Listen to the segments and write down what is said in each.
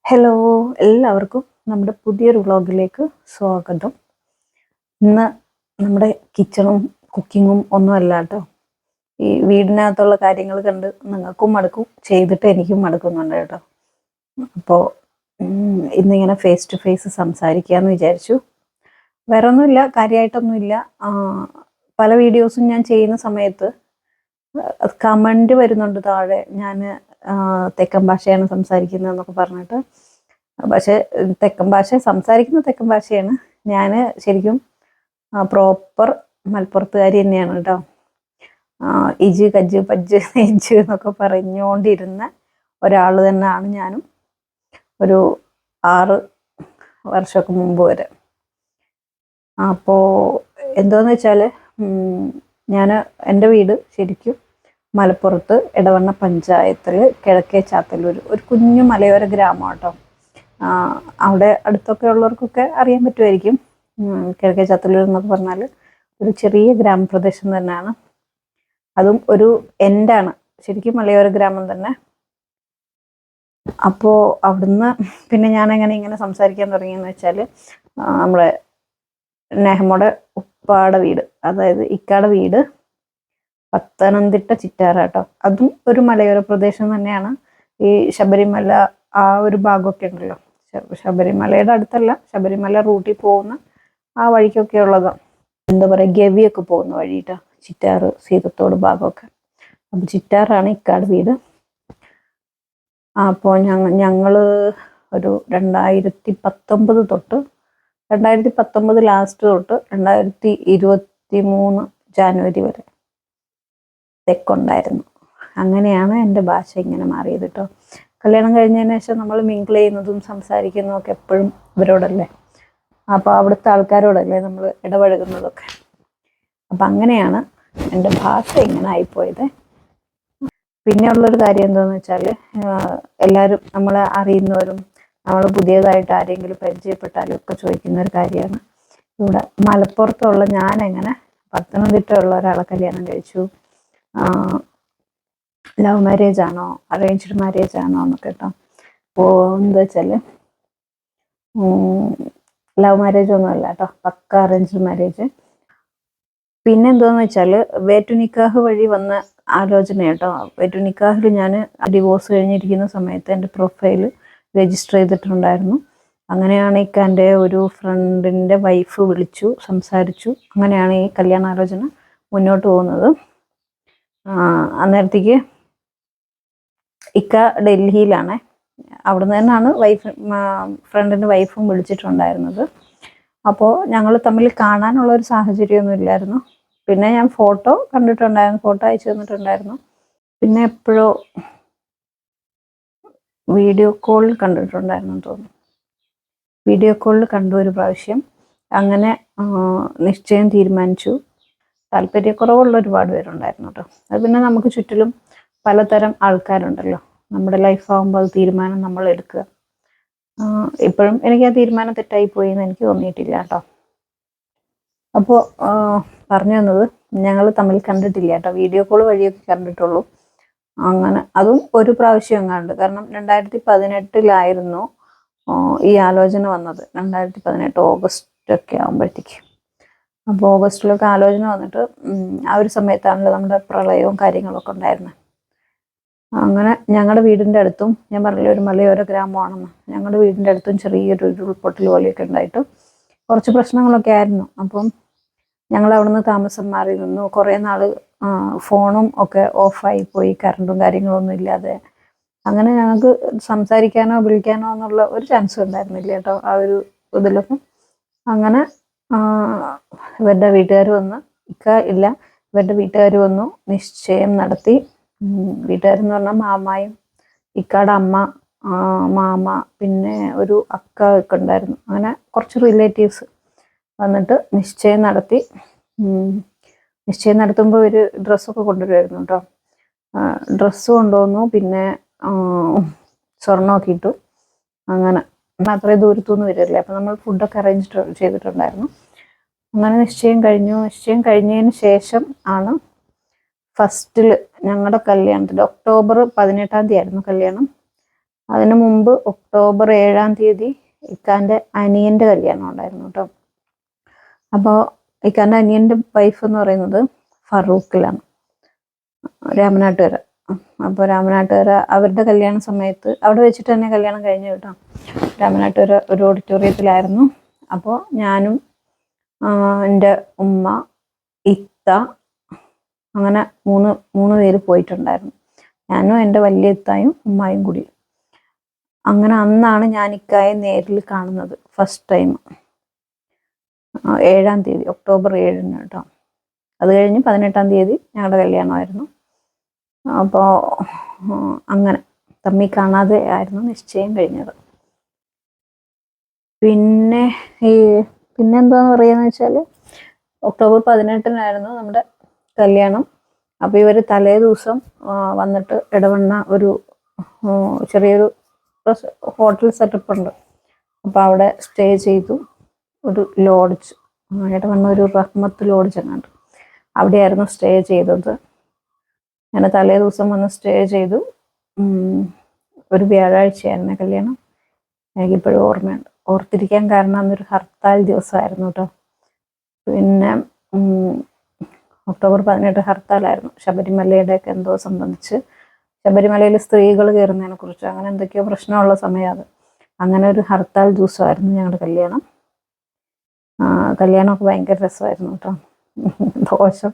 Hello, എല്ലാവർക്കും നമ്മുടെ പുതിയൊരു വ്ളോഗിലേക്ക് സ്വാഗതം. ഇന്ന് നമ്മുടെ കിച്ചണും കുക്കിങ്ങും ഒന്നുമല്ല കേട്ടോ. ഈ വീടിനകത്തുള്ള കാര്യങ്ങൾ കണ്ട് നിങ്ങൾക്കും മടുക്കും, ചെയ്തിട്ട് എനിക്കും മടുക്കുന്നുണ്ട് കേട്ടോ. അപ്പോൾ ഇന്നിങ്ങനെ ഫേസ് ടു ഫേസ് സംസാരിക്കാമെന്ന് വിചാരിച്ചു. വേറെ ഒന്നുമില്ല, കാര്യമായിട്ടൊന്നുമില്ല. പല വീഡിയോസും ഞാൻ ചെയ്യുന്ന സമയത്ത് കമൻറ്റ് വരുന്നുണ്ട് താഴെ, ഞാൻ തെക്കൻ ഭാഷയാണ് സംസാരിക്കുന്നതെന്നൊക്കെ പറഞ്ഞിട്ട്. പക്ഷേ സംസാരിക്കുന്ന തെക്കൻ ഭാഷയാണ്. ഞാൻ ശരിക്കും പ്രോപ്പർ മലപ്പുറത്തുകാരി തന്നെയാണ് കേട്ടോ. ഇജ് കജ്ജ് പജ്ജ് നെജ്ജ് എന്നൊക്കെ പറഞ്ഞുകൊണ്ടിരുന്ന ഒരാൾ തന്നെയാണ് ഞാനും ഒരു 6 വർഷമൊക്കെ മുമ്പ് വരെ. അപ്പോൾ എന്താണെന്ന് വെച്ചാൽ ഞാൻ എൻ്റെ വീട് ശരിക്കും മലപ്പുറത്ത് എടവണ്ണ പഞ്ചായത്തിൽ കിഴക്കേ ചാത്തല്ലൂർ, ഒരു കുഞ്ഞു മലയോര ഗ്രാമം കേട്ടോ. അവിടെ അടുത്തൊക്കെ ഉള്ളവർക്കൊക്കെ അറിയാൻ പറ്റുമായിരിക്കും. കിഴക്കേ ചാത്തല്ലൂർ എന്നൊക്കെ പറഞ്ഞാൽ ഒരു ചെറിയ ഗ്രാമപ്രദേശം തന്നെയാണ്. അതും ഒരു എൻഡാണ്, ശരിക്കും മലയോര ഗ്രാമം തന്നെ. അപ്പോൾ അവിടുന്ന് പിന്നെ ഞാൻ ഇങ്ങനെ സംസാരിക്കാൻ തുടങ്ങിയെന്ന് വെച്ചാൽ, നമ്മളെ നെഹമ്മയുടെ ഉപ്പാടെ വീട്, അതായത് ഇക്കാടെ വീട് പത്തനംതിട്ട ചിറ്റാറാട്ടോ. അതും ഒരു മലയോര പ്രദേശം തന്നെയാണ്. ഈ ശബരിമല ആ ഒരു ഭാഗമൊക്കെ ഉണ്ടല്ലോ, ശബരിമലയുടെ അടുത്തല്ല, ശബരിമല റൂട്ടിൽ പോകുന്ന ആ വഴിക്കൊക്കെ ഉള്ളതാണ്. എന്താ പറയുക, ഗവിയൊക്കെ പോകുന്ന വഴിയിട്ടോ, ചിറ്റാറ് സീതത്തോട് ഭാഗമൊക്കെ. അപ്പോൾ ചിറ്റാറാണ് ഇക്കാട് വീട്. അപ്പോൾ ഞങ്ങൾ ഒരു 2019 തൊട്ട് 2019 ലാസ്റ്റ് തൊട്ട് 2023 ജാനുവരി വരെ തെക്കുണ്ടായിരുന്നു. അങ്ങനെയാണ് എൻ്റെ ഭാഷ ഇങ്ങനെ മാറിയത് കേട്ടോ. കല്യാണം കഴിഞ്ഞതിന് ശേഷം നമ്മൾ മിങ്കിൾ ചെയ്യുന്നതും സംസാരിക്കുന്നതും ഒക്കെ എപ്പോഴും ഇവരോടല്ലേ, അപ്പോൾ അവിടുത്തെ ആൾക്കാരോടല്ലേ നമ്മൾ ഇടപഴകുന്നതൊക്കെ. അപ്പം അങ്ങനെയാണ് എൻ്റെ ഭാഷ ഇങ്ങനെ ആയിപ്പോയത്. പിന്നെ ഉള്ളൊരു കാര്യം എന്താണെന്ന് വെച്ചാൽ, എല്ലാവരും നമ്മളെ അറിയുന്നവരും നമ്മൾ പുതിയതായിട്ട് ആരെങ്കിലും പരിചയപ്പെട്ടാലും ഒക്കെ ചോദിക്കുന്ന ഒരു കാര്യമാണ്, ഇവിടെ മലപ്പുറത്തുള്ള ഞാൻ എങ്ങനെ പത്തനംതിട്ടയുള്ള ഒരാളെ കല്യാണം കഴിച്ചു, ലവ് മാരേജ് ആണോ അറേഞ്ച്ഡ് മാരേജ് ആണോ എന്നൊക്കെ കേട്ടോ. അപ്പോൾ എന്താ വെച്ചാൽ ലവ് മാരേജ് ഒന്നും അല്ല കേട്ടോ, പക്ക അറേഞ്ച്ഡ് മാരേജ്. പിന്നെ എന്താന്ന് വെച്ചാൽ വേറ്റു നിക്കാഹ് വഴി വന്ന ആലോചന കേട്ടോ. വേറ്റു നിക്കാഹിൽ ഞാൻ ഡിവോഴ്സ് കഴിഞ്ഞിരിക്കുന്ന സമയത്ത് എൻ്റെ പ്രൊഫൈൽ രജിസ്റ്റർ ചെയ്തിട്ടുണ്ടായിരുന്നു. അങ്ങനെയാണ് എൻ്റെ ഒരു ഫ്രണ്ടിൻ്റെ വൈഫ് വിളിച്ചു സംസാരിച്ചു. അങ്ങനെയാണ് ഈ കല്യാണാലോചന മുന്നോട്ട് പോകുന്നത്. അന്നേരത്തേക്ക് ഇക്ക ഡൽഹിയിലാണ്. അവിടുന്ന് തന്നെയാണ് ഫ്രണ്ടിൻ്റെ വൈഫും വിളിച്ചിട്ടുണ്ടായിരുന്നത്. അപ്പോൾ ഞങ്ങൾ തമ്മിൽ കാണാനുള്ള ഒരു സാഹചര്യമൊന്നും ഇല്ലായിരുന്നു. പിന്നെ ഞാൻ ഫോട്ടോ കണ്ടിട്ടുണ്ടായിരുന്നു, ഫോട്ടോ അയച്ചു തന്നിട്ടുണ്ടായിരുന്നു. പിന്നെ എപ്പോഴോ വീഡിയോ കോളിൽ കണ്ടിട്ടുണ്ടായിരുന്നു തോന്നുന്നു. വീഡിയോ കോളിൽ കണ്ടു ഒരു പ്രാവശ്യം. അങ്ങനെ നിശ്ചയം തീരുമാനിച്ചു. താല്പര്യക്കുറവുള്ള ഒരുപാട് പേരുണ്ടായിരുന്നു കേട്ടോ. അത് പിന്നെ നമുക്ക് ചുറ്റിലും പലതരം ആൾക്കാരുണ്ടല്ലോ. നമ്മുടെ ലൈഫാകുമ്പോൾ അത് തീരുമാനം നമ്മൾ എടുക്കുക. ഇപ്പോഴും എനിക്ക് ആ തീരുമാനം തെറ്റായി പോയി എന്ന് എനിക്ക് തോന്നിയിട്ടില്ല കേട്ടോ. അപ്പോൾ പറഞ്ഞു തന്നത്, ഞങ്ങൾ തമ്മിൽ കണ്ടിട്ടില്ല കേട്ടോ, വീഡിയോ കോൾ വഴിയൊക്കെ കണ്ടിട്ടുള്ളൂ. അങ്ങനെ അതും ഒരു പ്രാവശ്യം എങ്ങാണ്ട്. കാരണം 2018 ഈ ആലോചന വന്നത്, 2018 ഓഗസ്റ്റ് ഒക്കെ ആകുമ്പോഴത്തേക്ക്. അപ്പോൾ ഓഗസ്റ്റിലൊക്കെ ആലോചന വന്നിട്ട് ആ ഒരു സമയത്താണല്ലോ നമ്മുടെ പ്രളയവും കാര്യങ്ങളൊക്കെ ഉണ്ടായിരുന്നത്. അങ്ങനെ ഞങ്ങളുടെ വീടിൻ്റെ അടുത്തും, ഞാൻ പറഞ്ഞില്ലേ ഒരു മലയോര ഗ്രാമമാണെന്ന്, ഞങ്ങളുടെ വീടിൻ്റെ അടുത്തും ചെറിയൊരു ഉരുൾപൊട്ടൽ പോലെയൊക്കെ ഉണ്ടായിട്ട് കുറച്ച് പ്രശ്നങ്ങളൊക്കെ ആയിരുന്നു. അപ്പം ഞങ്ങൾ അവിടുന്ന് താമസം മാറി നിന്നു. കുറേ നാൾ ഫോണും ഒക്കെ ഓഫായി പോയി, കറണ്ടും കാര്യങ്ങളൊന്നും ഇല്ലാതെ. അങ്ങനെ ഞങ്ങൾക്ക് സംസാരിക്കാനോ വിളിക്കാനോ എന്നുള്ള ഒരു ചാൻസും ഉണ്ടായിരുന്നില്ല കേട്ടോ ആ ഒരു ഇതിലൊന്നും. അങ്ങനെ ഇവരുടെ വീട്ടുകാർ വന്ന്, ഇക്ക ഇല്ല, ഇവരുടെ വീട്ടുകാർ വന്നു, നിശ്ചയം നടത്തി. വീട്ടുകാരെന്ന് പറഞ്ഞാൽ മാമായും ഇക്കാടെ അമ്മ, മാമ, പിന്നെ ഒരു അക്ക ഒക്കെ ഉണ്ടായിരുന്നു. അങ്ങനെ കുറച്ച് റിലേറ്റീവ്സ് വന്നിട്ട് നിശ്ചയം നടത്തി. നിശ്ചയം നടത്തുമ്പോൾ ഒരു ഡ്രസ്സൊക്കെ കൊണ്ടുവരുമായിരുന്നു കേട്ടോ. ഡ്രസ്സ് കൊണ്ടുവന്നു, പിന്നെ സ്വർണ്ണമൊക്കെ ഇട്ടു. അങ്ങനെ അത്രയും ദൂരത്തുനിന്ന് വരില്ലേ, അപ്പം നമ്മൾ ഫുഡൊക്കെ അറേഞ്ച് ചെയ്തിട്ടുണ്ടായിരുന്നു. അങ്ങനെ നിശ്ചയം കഴിഞ്ഞു. നിശ്ചയം കഴിഞ്ഞതിന് ശേഷം ആണ് ഫസ്റ്റിൽ ഞങ്ങളുടെ കല്യാണത്തിൽ, ഒക്ടോബർ 18 ആയിരുന്നു കല്യാണം. അതിനു മുമ്പ് ഒക്ടോബർ 7-ാം തീയതി ഇക്കാൻ്റെ അനിയൻ്റെ കല്യാണം ഉണ്ടായിരുന്നു കേട്ടോ. അപ്പോൾ ഇക്കാൻ്റെ അനിയൻ്റെ വൈഫ് എന്ന് പറയുന്നത് ഫറൂഖിലാണ്, രാമനാട്ടുകര. അപ്പോൾ രാമനാട്ടുകര അവരുടെ കല്യാണ സമയത്ത് അവിടെ വെച്ചിട്ട് തന്നെ കല്യാണം കഴിഞ്ഞു കേട്ടോ. രാമനാട്ടുകര ഒരു ഓഡിറ്റോറിയത്തിലായിരുന്നു. അപ്പോൾ ഞാനും എൻ്റെ ഉമ്മ, ഇത്ത, അങ്ങനെ മൂന്ന് പേര് പോയിട്ടുണ്ടായിരുന്നു. ഞാനും എൻ്റെ വലിയ ഇത്തായും ഉമ്മായും കൂടി. അങ്ങനെ അന്നാണ് ഞാൻ ഇക്കായെ നേരിൽ കാണുന്നത് ഫസ്റ്റ് ടൈം. 7-ാം തീയതി, ഒക്ടോബർ 7-ന് കേട്ടോ. അത് കഴിഞ്ഞ് 18-ാം തീയതി ഞങ്ങളുടെ കല്യാണമായിരുന്നു. അപ്പോൾ അങ്ങനെ തമ്മി കാണാതെ ആയിരുന്നു നിശ്ചയം കഴിഞ്ഞത്. പിന്നെ പിന്നെന്താന്ന് പറയാന്ന് വെച്ചാൽ ഒക്ടോബർ 18-നായിരുന്നു നമ്മുടെ കല്യാണം. അപ്പോൾ ഇവർ തലേ ദിവസം വന്നിട്ട് ഇടവണ്ണ ഒരു ചെറിയൊരു ഹോട്ടൽ സെറ്റപ്പ് ഉണ്ട്. അപ്പോൾ അവിടെ സ്റ്റേ ചെയ്തു. ഒരു ലോഡ്ജ്, ഇടവണ്ണ ഒരു റഹ്മത്ത് ലോഡ്ജ് എങ്ങാണ്ട്, അവിടെയായിരുന്നു സ്റ്റേ ചെയ്തത്. അങ്ങനെ തലേ ദിവസം വന്ന് സ്റ്റേ ചെയ്തു. ഒരു വ്യാഴാഴ്ചയായിരുന്നു കല്യാണം. എനിക്കിപ്പോഴും ഓർമ്മയുണ്ട്. ഓർത്തിരിക്കാൻ കാരണം അന്നൊരു ഹർത്താൽ ദിവസമായിരുന്നു കേട്ടോ. പിന്നെ ഒക്ടോബർ 18 ഹർത്താലായിരുന്നു. ശബരിമലയുടെയൊക്കെ എന്തോ സംബന്ധിച്ച്, ശബരിമലയിൽ സ്ത്രീകൾ കയറുന്നതിനെ കുറിച്ച് അങ്ങനെ എന്തൊക്കെയോ പ്രശ്നമുള്ള സമയം അത്. അങ്ങനെ ഒരു ഹർത്താൽ ദിവസമായിരുന്നു ഞങ്ങളുടെ കല്യാണം. കല്യാണമൊക്കെ ഭയങ്കര രസമായിരുന്നു കേട്ടോ. ദോശം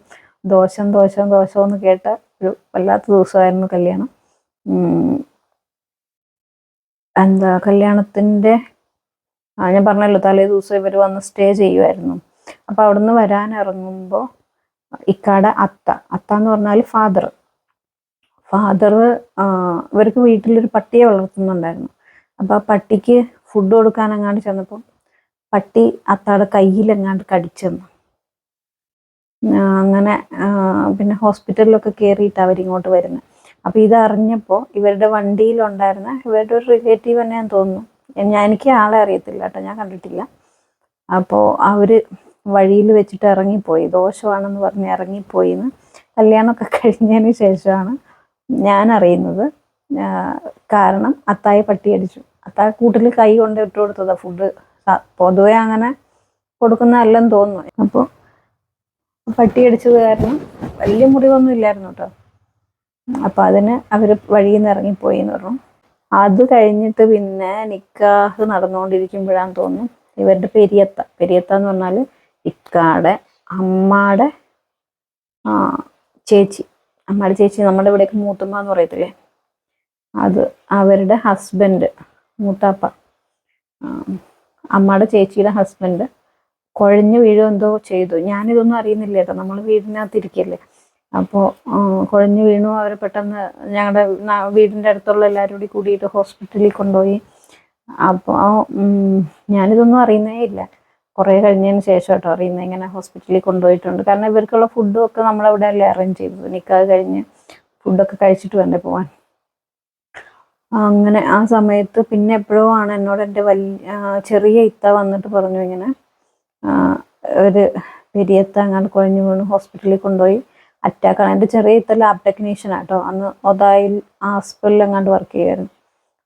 എന്ന് കേട്ട ഒരു വല്ലാത്ത ദിവസമായിരുന്നു കല്യാണം. എന്താ കല്യാണത്തിൻ്റെ ഞാൻ പറഞ്ഞല്ലോ തലേ ദിവസം ഇവർ വന്ന് സ്റ്റേ ചെയ്യുമായിരുന്നു. അപ്പോൾ അവിടുന്ന് വരാൻ ഇറങ്ങുമ്പോൾ ഇക്കാടെ അത്ത എന്ന് പറഞ്ഞാൽ ഫാദർ ഇവർക്ക് വീട്ടിലൊരു പട്ടിയെ വളർത്തുന്നുണ്ടായിരുന്നു. അപ്പോൾ ആ പട്ടിക്ക് ഫുഡ് കൊടുക്കാൻ എങ്ങാണ്ട് ചെന്നപ്പോൾ പട്ടി അത്താടെ കയ്യിലെങ്ങാണ്ട് കടിച്ചെന്നു. അങ്ങനെ പിന്നെ ഹോസ്പിറ്റലിലൊക്കെ കയറിയിട്ട് അവരിങ്ങോട്ട് വരുന്നത്. അപ്പോൾ ഇതറിഞ്ഞപ്പോൾ ഇവരുടെ വണ്ടിയിലുണ്ടായിരുന്ന ഇവരുടെ ഒരു റിലേറ്റീവ് തന്നെയാന്ന് തോന്നുന്നു, എനിക്ക് ആളെ അറിയത്തില്ല കേട്ടോ, ഞാൻ കണ്ടിട്ടില്ല. അപ്പോൾ അവർ വഴിയിൽ വെച്ചിട്ട് ഇറങ്ങിപ്പോയി, ദോഷമാണെന്ന് പറഞ്ഞ് ഇറങ്ങിപ്പോയിന്ന് കല്യാണമൊക്കെ കഴിഞ്ഞതിന് ശേഷമാണ് ഞാൻ അറിയുന്നത്. കാരണം അത്തായെ പട്ടി അടിച്ചു. അത്തായ കൂട്ടിൽ കൈ കൊണ്ട് ഇട്ട് കൊടുത്തതാണ് ഫുഡ്. പൊതുവെ അങ്ങനെ കൊടുക്കുന്നതല്ലെന്ന് തോന്നുന്നു. അപ്പോൾ പട്ടി അടിച്ചത് കാരണം വലിയ മുറിവൊന്നും ഇല്ലായിരുന്നു കേട്ടോ. അപ്പോൾ അതിന് അവർ വഴിയിൽ നിന്ന് ഇറങ്ങിപ്പോയി എന്ന് പറഞ്ഞു. അത് കഴിഞ്ഞിട്ട് പിന്നെ നിക്കാഹ് നടന്നുകൊണ്ടിരിക്കുമ്പോഴാന്ന് തോന്നുന്നു ഇവരുടെ പെരിയത്ത എന്ന് പറഞ്ഞാൽ ഇക്കാടെ അമ്മയുടെ ചേച്ചി, നമ്മുടെ ഇവിടെയൊക്കെ മൂത്തുമ്മ എന്ന് പറയത്തില്ലേ, അത് അവരുടെ ഹസ്ബൻഡ്, മൂത്താപ്പ, അമ്മയുടെ ചേച്ചിയുടെ ഹസ്ബൻഡ് കുഴഞ്ഞു വീഴുക എന്തോ ചെയ്തു. ഞാനിതൊന്നും അറിയുന്നില്ല കേട്ടോ, നമ്മൾ വീടിനകത്ത് ഇരിക്കല്ലേ. അപ്പോൾ കുഴഞ്ഞു വീണു. അവർ പെട്ടെന്ന് ഞങ്ങളുടെ വീടിൻ്റെ അടുത്തുള്ള എല്ലാവരും കൂടിയിട്ട് ഹോസ്പിറ്റലിൽ കൊണ്ടുപോയി. അപ്പോൾ ഞാനിതൊന്നും അറിയുന്നേ ഇല്ല, കുറേ കഴിഞ്ഞതിന് ശേഷം കേട്ടോ അറിയുന്നത് ഇങ്ങനെ ഹോസ്പിറ്റലിൽ കൊണ്ടുപോയിട്ടുണ്ട്. കാരണം ഇവർക്കുള്ള ഫുഡും ഒക്കെ നമ്മളവിടെ അല്ലേ അറേഞ്ച് ചെയ്തത്. നിക്കാഹ് കഴിഞ്ഞ് ഫുഡൊക്കെ കഴിച്ചിട്ട് വേണ്ടേ പോവാൻ. അങ്ങനെ ആ സമയത്ത് പിന്നെ എപ്പോഴോ ആണ് എന്നോട് എൻ്റെ ചെറിയ ഇത്ത വന്നിട്ട് പറഞ്ഞു, ഇങ്ങനെ ഒരു പെരിയത്ത അങ്ങാണ്ട് കുഴഞ്ഞു വീണു, ഹോസ്പിറ്റലിൽ കൊണ്ടുപോയി, അറ്റാക്കാണ്. എൻ്റെ ചെറിയ ഇത്ത ലാബ് ടെക്നീഷ്യൻ ആട്ടോ. അന്ന് ഒതായിൽ ഹോസ്പിറ്റലിൽ എങ്ങാണ്ട് വർക്ക് ചെയ്യുമായിരുന്നു,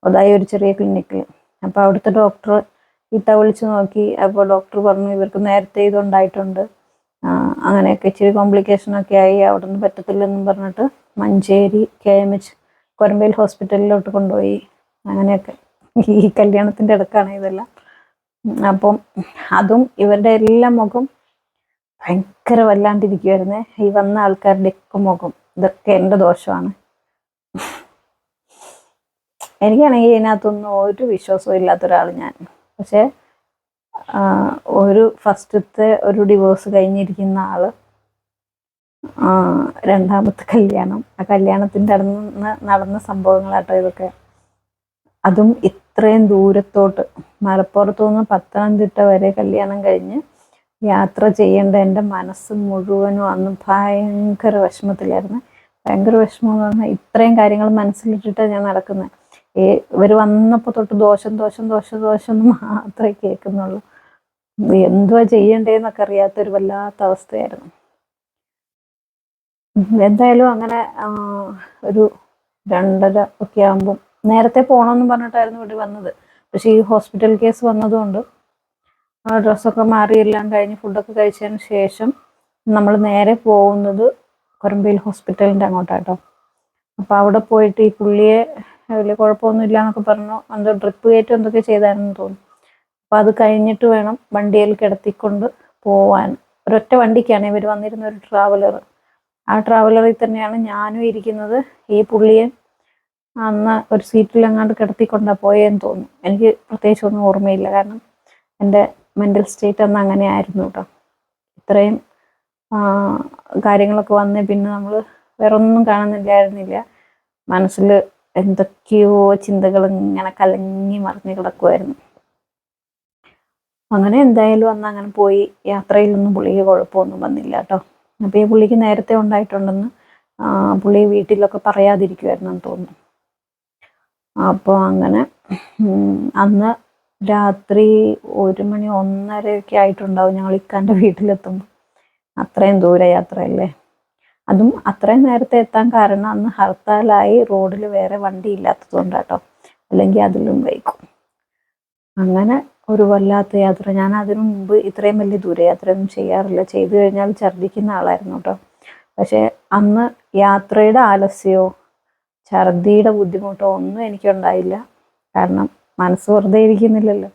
ഒതായി ഒരു ചെറിയ ക്ലിനിക്കിൽ. അപ്പോൾ അവിടുത്തെ ഡോക്ടർ ഇത്ത വിളിച്ച് നോക്കി. അപ്പോൾ ഡോക്ടർ പറഞ്ഞു ഇവർക്ക് നേരത്തെ ഇതുണ്ടായിട്ടുണ്ട്, അങ്ങനെയൊക്കെ ഇച്ചിരി കോംപ്ലിക്കേഷനൊക്കെ ആയി, അവിടെ നിന്ന് പറ്റത്തില്ലെന്നും പറഞ്ഞിട്ട് മഞ്ചേരി KMH കൊരമ്പയിൽ ഹോസ്പിറ്റലിലോട്ട് കൊണ്ടുപോയി. അങ്ങനെയൊക്കെ ഈ കല്യാണത്തിൻ്റെ ഇടക്കാണ് ഇതെല്ലാം. അപ്പം അതും ഇവരുടെ എല്ലാം മുഖം ഭയങ്കര വല്ലാണ്ടിരിക്കുമായിരുന്നേ. ഈ വന്ന ആൾക്കാരുടെ ഒക്കെ മുഖം, ഇതൊക്കെ എൻ്റെ ദോഷമാണ്. എനിക്കാണെങ്കിൽ ഇതിനകത്തൊന്നും ഒരു വിശ്വാസവും ഇല്ലാത്ത ഒരാൾ ഞാൻ. പക്ഷേ ഒരു ഫസ്റ്റത്തെ ഒരു ഡിവോഴ്സ് കഴിഞ്ഞിരിക്കുന്ന ആള്, രണ്ടാമത്തെ കല്യാണം, ആ കല്യാണത്തിൻ്റെ അടുത്ത് നടന്ന സംഭവങ്ങളാട്ടോ ഇതൊക്കെ. അതും ഇത്രയും ദൂരത്തോട്ട്, മലപ്പുറത്തു നിന്ന് പത്തനംതിട്ട വരെ കല്യാണം കഴിഞ്ഞ് യാത്ര ചെയ്യേണ്ട എൻ്റെ മനസ്സ് മുഴുവനും അന്ന് ഭയങ്കര വിഷമത്തിലായിരുന്നു. ഭയങ്കര വിഷമം എന്ന് പറഞ്ഞാൽ ഇത്രയും കാര്യങ്ങൾ മനസ്സിലിട്ടിട്ടാണ് ഞാൻ നടക്കുന്നത്. ഇവർ വന്നപ്പോൾ തൊട്ട് ദോഷം എന്ന് മാത്രമേ കേൾക്കുന്നുള്ളൂ. എന്തുവാ ചെയ്യണ്ടേന്നൊക്കെ അറിയാത്തൊരു വല്ലാത്ത അവസ്ഥയായിരുന്നു. എന്തായാലും അങ്ങനെ ഒരു 2:30 ഒക്കെ ആകുമ്പം നേരത്തെ പോകണമെന്ന് പറഞ്ഞിട്ടായിരുന്നു ഇവിടെ വന്നത്. പക്ഷേ ഈ ഹോസ്പിറ്റൽ കേസ് വന്നതുകൊണ്ട് ആ ഡ്രസ്സൊക്കെ മാറി എല്ലാം കഴിഞ്ഞ് ഫുഡൊക്കെ കഴിച്ചതിന് ശേഷം നമ്മൾ നേരെ പോകുന്നത് കൊരമ്പയിൽ ഹോസ്പിറ്റലിൻ്റെ അങ്ങോട്ടാട്ടോ. അപ്പോൾ അവിടെ പോയിട്ട് ഈ പുള്ളിയെ വലിയ കുഴപ്പമൊന്നും ഇല്ല എന്നൊക്കെ പറഞ്ഞു, എന്തോ ഡ്രിപ്പ് കയറ്റം എന്തൊക്കെ ചെയ്തായിരുന്നു തോന്നുന്നു. അപ്പോൾ അത് കഴിഞ്ഞിട്ട് വേണം വണ്ടിയിൽ കിടത്തിക്കൊണ്ട് പോവാൻ. ഒരൊറ്റ വണ്ടിക്കാണ് ഇവർ വന്നിരുന്ന, ഒരു ട്രാവലർ. ആ ട്രാവലറിൽ തന്നെയാണ് ഞാനും ഇരിക്കുന്നത്. ഈ പുള്ളിയെ അന്ന് ഒരു സീറ്റിലെങ്ങാണ്ട് കിടത്തിക്കൊണ്ടാണ് പോയെന്ന് തോന്നുന്നു. എനിക്ക് പ്രത്യേകിച്ചൊന്നും ഓർമ്മയില്ല, കാരണം എൻ്റെ മെൻ്റൽ സ്റ്റേറ്റ് അന്ന് അങ്ങനെ ആയിരുന്നു കേട്ടോ. ഇത്രയും കാര്യങ്ങളൊക്കെ വന്നേ പിന്നെ നമ്മൾ വേറെ ഒന്നും കാണുന്നില്ലായിരുന്നില്ല. മനസ്സിൽ എന്തൊക്കെയോ ചിന്തകൾ ഇങ്ങനെ കലങ്ങി മറിഞ്ഞ് കിടക്കുമായിരുന്നു. അങ്ങനെ എന്തായാലും അന്ന് അങ്ങനെ പോയി. യാത്രയിലൊന്നും പുള്ളിക്ക് കുഴപ്പമൊന്നും വന്നില്ല കേട്ടോ. അപ്പോൾ ഈ പുള്ളിക്ക് നേരത്തെ ഉണ്ടായിട്ടുണ്ടെന്ന് പുള്ളി വീട്ടിലൊക്കെ പറയാതിരിക്കുമായിരുന്നെന്ന് തോന്നുന്നു. അപ്പോൾ അങ്ങനെ അന്ന് രാത്രി 1 മണി 1:30 ആയിട്ടുണ്ടാവും ഞങ്ങൾ ഇക്കാൻ്റെ വീട്ടിലെത്തുമ്പോൾ. അത്രയും ദൂര യാത്രയല്ലേ. അതും അത്രയും നേരത്തെ എത്താൻ കാരണം അന്ന് ഹർത്താലായി, റോഡിൽ വേറെ വണ്ടി ഇല്ലാത്തതുകൊണ്ടാട്ടോ, അല്ലെങ്കിൽ അതിലും വൈകും. അങ്ങനെ ഒരു വല്ലാത്ത യാത്ര. ഞാൻ അതിനു മുമ്പ് ഇത്രയും വലിയ ദൂരയാത്രയൊന്നും ചെയ്യാറില്ല. ചെയ്തു കഴിഞ്ഞാൽ ഛർദ്ദിക്കുന്ന ആളായിരുന്നു കേട്ടോ. പക്ഷേ അന്ന് യാത്രയുടെ ആലസ്യമോ ഛർദിയുടെ ബുദ്ധിമുട്ടോ ഒന്നും എനിക്കുണ്ടായില്ല. കാരണം മനസ്സ് വെറുതെ ഇരിക്കുന്നില്ലല്ലോ.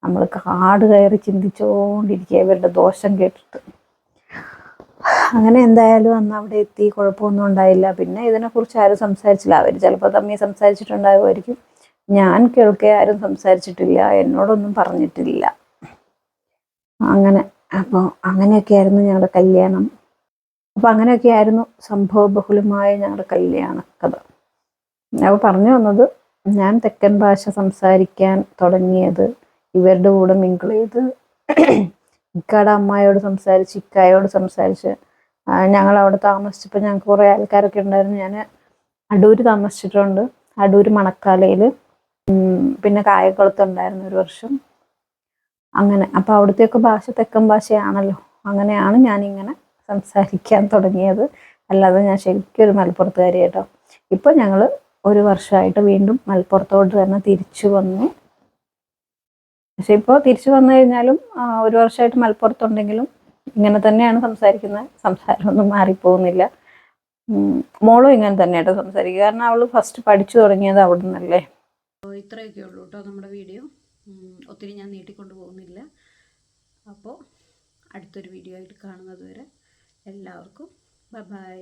നമ്മൾ കാട് കയറി ചിന്തിച്ചുകൊണ്ടിരിക്കുക ഇവരുടെ ദോഷം കേട്ടിട്ട്. അങ്ങനെ എന്തായാലും അന്ന് അവിടെ എത്തി, കുഴപ്പമൊന്നും ഉണ്ടായില്ല. പിന്നെ ഇതിനെക്കുറിച്ച് ആരും സംസാരിച്ചില്ല. അവർ ചിലപ്പോൾ തമ്മിൽ സംസാരിച്ചിട്ടുണ്ടാകുമായിരിക്കും. ഞാൻ കേൾക്കെ ആരും സംസാരിച്ചിട്ടില്ല, എന്നോടൊന്നും പറഞ്ഞിട്ടില്ല. അങ്ങനെ അപ്പോൾ അങ്ങനെയൊക്കെയായിരുന്നു ഞങ്ങളുടെ കല്യാണം. അപ്പോൾ അങ്ങനെയൊക്കെയായിരുന്നു സംഭവബഹുലമായ ഞങ്ങളുടെ കല്യാണ കഥ. അപ്പോൾ പറഞ്ഞു വന്നത്, ഞാൻ തെക്കൻ ഭാഷ സംസാരിക്കാൻ തുടങ്ങിയത് ഇവരുടെ കൂടെ മിങ്കിൾ ചെയ്ത് ഇക്കാടെ അമ്മായോട് സംസാരിച്ച് ഇക്കായോട് സംസാരിച്ച് ഞങ്ങൾ അവിടെ താമസിച്ചപ്പോൾ ഞങ്ങൾക്ക് കുറേ ആൾക്കാരൊക്കെ ഉണ്ടായിരുന്നു. ഞാൻ അടൂർ താമസിച്ചിട്ടുണ്ട്, അടൂർ മണക്കാലയിൽ, പിന്നെ കായക്കുളത്തുണ്ടായിരുന്നു 1 വർഷം. അങ്ങനെ അപ്പോൾ അവിടുത്തെയൊക്കെ ഭാഷ തെക്കൻ ഭാഷയാണല്ലോ. അങ്ങനെയാണ് ഞാനിങ്ങനെ സംസാരിക്കാൻ തുടങ്ങിയത്. അല്ലാതെ ഞാൻ ശരിക്കും ഒരു മലപ്പുറത്തുകാരി കേട്ടോ. ഇപ്പോൾ ഞങ്ങൾ 1 വർഷമായിട്ട് വീണ്ടും മലപ്പുറത്തോട്ട് തന്നെ തിരിച്ചു വന്നു. പക്ഷെ ഇപ്പോൾ തിരിച്ചു വന്നു കഴിഞ്ഞാലും 1 വർഷമായിട്ട് മലപ്പുറത്തുണ്ടെങ്കിലും ഇങ്ങനെ തന്നെയാണ് സംസാരിക്കുന്നത്. സംസാരമൊന്നും മാറിപ്പോകുന്നില്ല. മോളും ഇങ്ങനെ തന്നെയാട്ടോ സംസാരിക്കുക, കാരണം അവൾ ഫസ്റ്റ് പഠിച്ചു തുടങ്ങിയത് അവിടെ നിന്നല്ലേ. ഇത്രയൊക്കെ ഉള്ളൂ കേട്ടോ നമ്മുടെ വീഡിയോ. ഒത്തിരി ഞാൻ നീട്ടിക്കൊണ്ട് പോകുന്നില്ല. അപ്പോൾ അടുത്തൊരു വീഡിയോ ആയിട്ട് കാണുന്നത് വരെ എല്ലാവർക്കും ബൈ ബൈ.